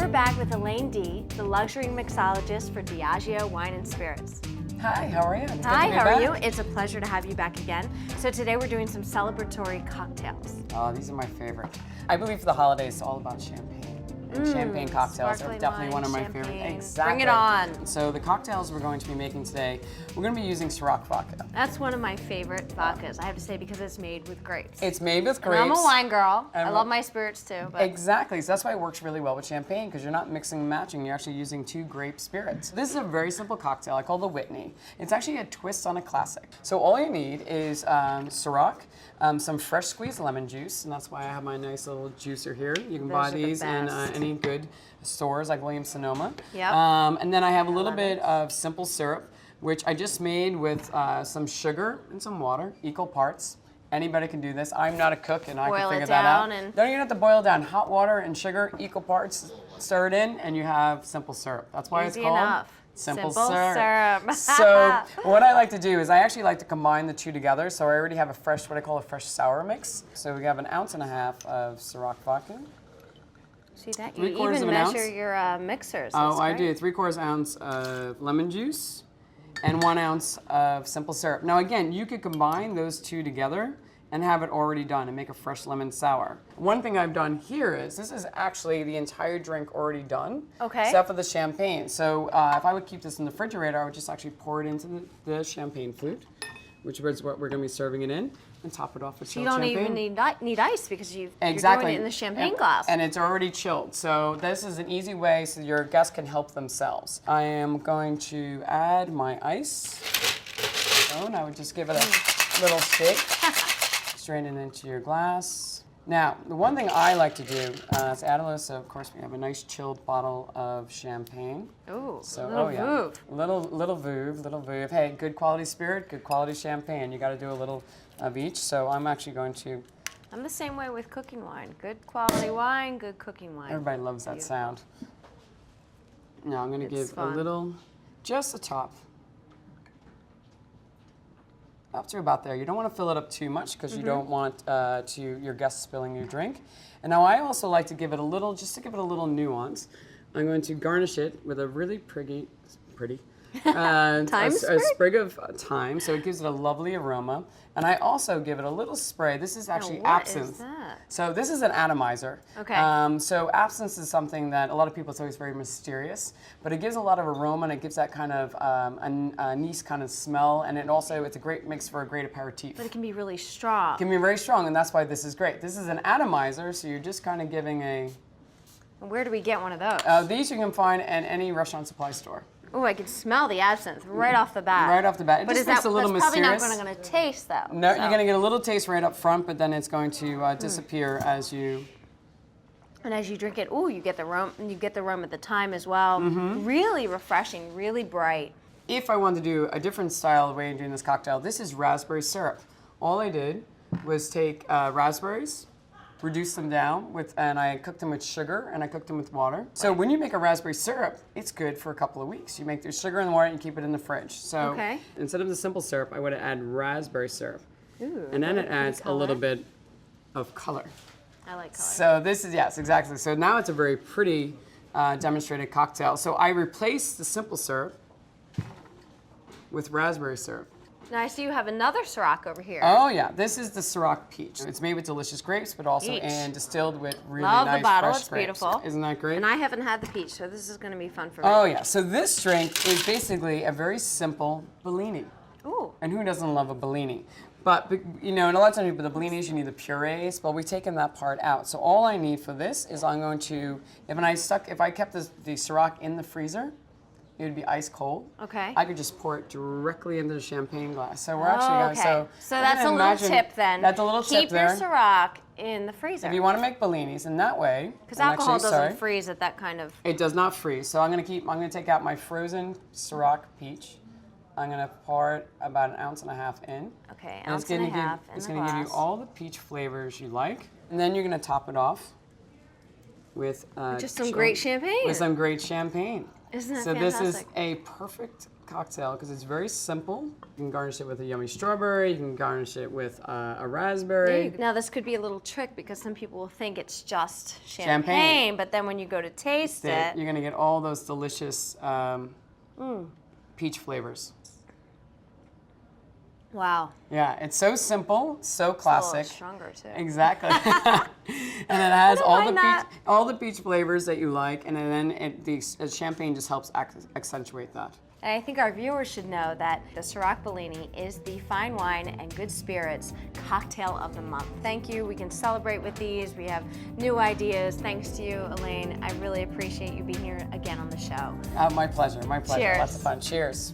We're back with Elayne D, the luxury mixologist for Diageo Wine and Spirits. Hi, how are you? It's Hi, good to be how back. are you? It's a pleasure to have you back again. So today we're doing some celebratory cocktails. Oh, these are my favorite. I believe for the holidays, it's all about champagne. And champagne cocktails are sparkling definitely wine, one of my champagne. favorite. Exactly. Bring it on. So the cocktails we're going to be making today, we're going to be using Ciroc Vodka. That's one of my favorite vodkas, I have to say, because it's made with grapes. It's made with grapes. And I'm a wine girl. And I love my spirits too. But Exactly, so that's why it works really well with champagne, because you're not mixing and matching, you're actually using two grape spirits. This is a very simple cocktail I call the Whitney. It's actually a twist on a classic. So all you need is Ciroc, some fresh squeezed lemon juice, and that's why I have my nice little juicer here. You can buy Those are the these in best. any good stores like Williams-Sonoma. Yep. And then I have a little bit lemons. of simple syrup, which I just made with some sugar and some water, equal parts. Anybody can do this. I'm not a cook, and I Boil can it figure that out. down and- Don't even have to boil it down. Hot water and sugar, equal parts, stir it in, and you have simple syrup. That's why it's Easy called enough. simple syrup. So what I like to do is I actually like to combine the two together. So I already have a fresh, what I call a fresh sour mix. So we have 1.5 ounces of Ciroc vodka. See that? You 3/4 even of an measure ounce. your mixers. Oh, That's I great. do. 3/4 ounce of lemon juice and 1 ounce of simple syrup. Now again, you could combine those two together and have it already done and make a fresh lemon sour. One thing I've done here is, this is actually the entire drink already done, Okay. except for the champagne. So if I would keep this in the refrigerator, I would just actually pour it into the champagne flute, which is what we're going to be serving it in, and top it off with You chilled don't champagne. even need ice because you're Exactly. doing it in the champagne And- glass. And it's already chilled. So this is an easy way so your guests can help themselves. I am going to add my ice. Oh, and I would just give it a little shake. Strain it into your glass. Now, the one thing I like to do is add a little, so of course we have a nice chilled bottle of champagne. Ooh, So, little oh yeah, vouv. little vouv. Hey, good quality spirit, good quality champagne. You got to do a little of each. So I'm actually going to. I'm the same way with cooking wine. Good quality wine, good cooking wine. Everybody loves that Beautiful. sound. Now I'm going to It's give fun. a little, just the top. Up to about there. You don't want to fill it up too much because you don't want your guests spilling your drink. And now I also like to give it a little, just to give it a little nuance. I'm going to garnish it with a really pretty, Thyme a sprig? sprig of thyme, so it gives it a lovely aroma. And I also give it a little spray. This is actually what absinthe. is that? So this is an atomizer. Okay. So absinthe is something that a lot of people, it's always very mysterious, but it gives a lot of aroma and it gives that kind of anise kind of smell, and it's a great mix for a great aperitif. But it can be really strong. It can be very strong, and that's why this is great. This is an atomizer, so you're just kind of giving a. Where do we get one of those? These you can find at any restaurant supply store. Oh, I can smell the absinthe right off the bat. Right off the bat. It But just is makes that, it a little that's probably mysterious. not going to taste though. No, so. you're going to get a little taste right up front, but then it's going to disappear as you. And as you drink it, ooh, you get the aroma at the time as well. Mm-hmm. Really refreshing, really bright. If I wanted to do a different style way of doing this cocktail, this is raspberry syrup. All I did was take raspberries, reduce them down and I cooked them with sugar and I cooked them with water. So when you make a raspberry syrup, it's good for a couple of weeks. You make the sugar and the water and you keep it in the fridge. So Okay. instead of the simple syrup, I would add raspberry syrup. Ooh, And then it pretty adds a color. little bit of color. I like color. So this is, yes, exactly. So now it's a very pretty demonstrated cocktail. So I replaced the simple syrup with raspberry syrup. Now I see you have another Ciroc over here. Oh yeah, this is the Ciroc Peach. It's made with delicious grapes, but also Peach. and distilled with really Love nice the bottle, fresh it's grapes. beautiful. Isn't that great? And I haven't had the peach, so this is going to be fun for me. Oh yeah, so this drink is basically a very simple Bellini. Ooh. And who doesn't love a Bellini? But, you know, and a lot of times with the Bellinis, you need the purees, but we've taken that part out. So all I need for this is I'm going to, if I kept the Ciroc in the freezer, it would be ice cold. Okay. I could just pour it directly into the champagne glass. So we're actually going to, okay. So that's a little tip then. That's a little tip Keep there. your Ciroc in the freezer. If you want to make Bellinis, in that way. Because I'm alcohol actually- doesn't sorry. freeze at that kind of. It does not freeze. So I'm going to take out my frozen Ciroc Peach. I'm going to pour it about 1.5 ounces in. Okay, And ounce and a half in It's the going to give you glass. all the peach flavors you like. And then you're going to top it off with Just some great champagne. With some great champagne. Isn't that so this is fantastic? a perfect cocktail because it's very simple. You can garnish it with a yummy strawberry. You can garnish it with a raspberry. Now this could be a little trick because some people will think it's just champagne. But then when you go to taste it, you're gonna get all those delicious peach flavors. Wow. Yeah, it's so simple, so It's a classic. little stronger too. Exactly. And it has mind all the peach flavors that you like, and then the champagne just helps accentuate that. And I think our viewers should know that the Ciroc Bellini is the fine wine and good spirits cocktail of the month. Thank you. We can celebrate with these. We have new ideas. Thanks to you, Elayne. I really appreciate you being here again on the show. My pleasure. My pleasure. Cheers. Lots of fun. Cheers.